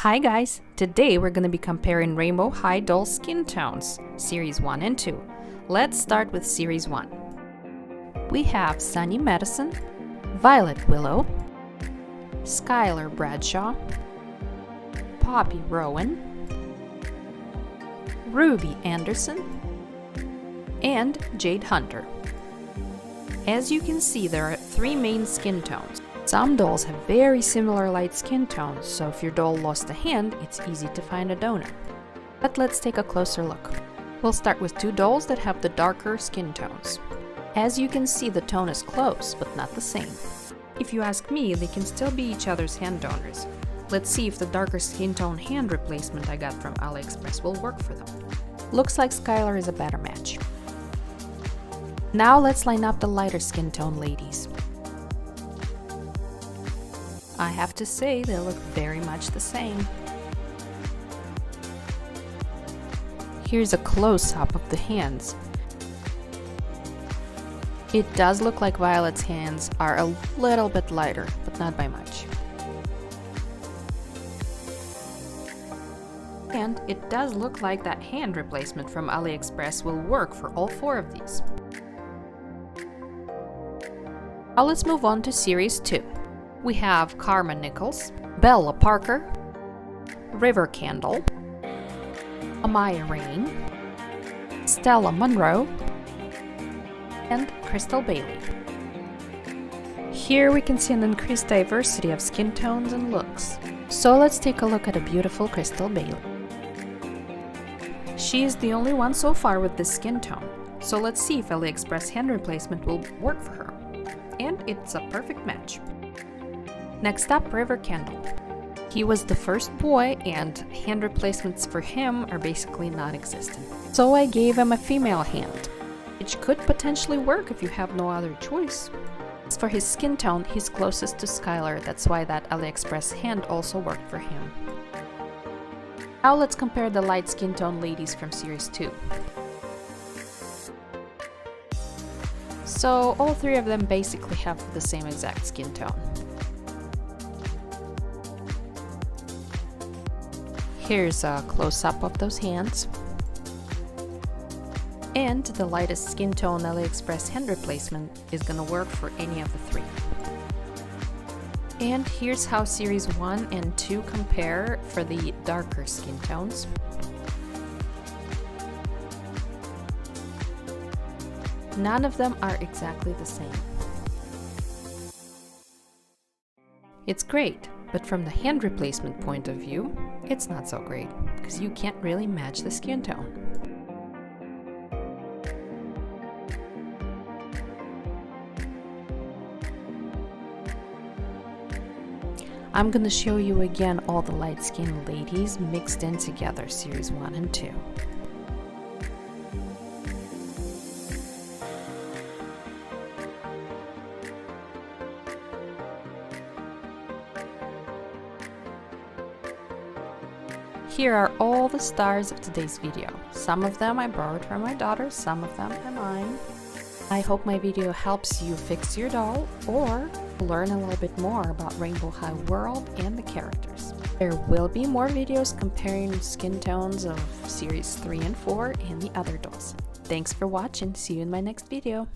Hi guys! Today we're going to be comparing Rainbow High doll skin tones, Series 1 and 2. Let's start with Series 1. We have Sunny Madison, Violet Willow, Skylar Bradshaw, Poppy Rowan, Ruby Anderson, and Jade Hunter. As you can see, there are three main skin tones. Some dolls have very similar light skin tones, so if your doll lost a hand, it's easy to find a donor. But let's take a closer look. We'll start with two dolls that have the darker skin tones. As you can see, the tone is close, but not the same. If you ask me, they can still be each other's hand donors. Let's see if the darker skin tone hand replacement I got from AliExpress will work for them. Looks like Skylar is a better match. Now let's line up the lighter skin tone ladies. I have to say, they look very much the same. Here's a close-up of the hands. It does look like Violet's hands are a little bit lighter, but not by much. And it does look like that hand replacement from AliExpress will work for all four of these. Now let's move on to Series 2. We have Karma Nichols, Bella Parker, River Candle, Amaya Rain, Stella Monroe, and Crystal Bailey. Here we can see an increased diversity of skin tones and looks. So let's take a look at a beautiful Crystal Bailey. She is the only one so far with this skin tone, so let's see if AliExpress hand replacement will work for her. And it's a perfect match. Next up, River Candle. He was the first boy, and hand replacements for him are basically non-existent. So I gave him a female hand, which could potentially work if you have no other choice. As for his skin tone, he's closest to Skylar, that's why that AliExpress hand also worked for him. Now let's compare the light skin tone ladies from Series 2. So all three of them basically have the same exact skin tone. Here's a close-up of those hands. And the lightest skin tone AliExpress hand replacement is gonna work for any of the three. And here's how Series 1 and 2 compare for the darker skin tones. None of them are exactly the same. It's great, but from the hand replacement point of view, it's not so great, because you can't really match the skin tone. I'm gonna show you again all the light skin ladies mixed in together, Series 1 and 2. Here are all the stars of today's video. Some of them I borrowed from my daughter, some of them are mine. I hope my video helps you fix your doll or learn a little bit more about Rainbow High World and the characters. There will be more videos comparing skin tones of Series 3 and 4 and the other dolls. Thanks for watching, see you in my next video.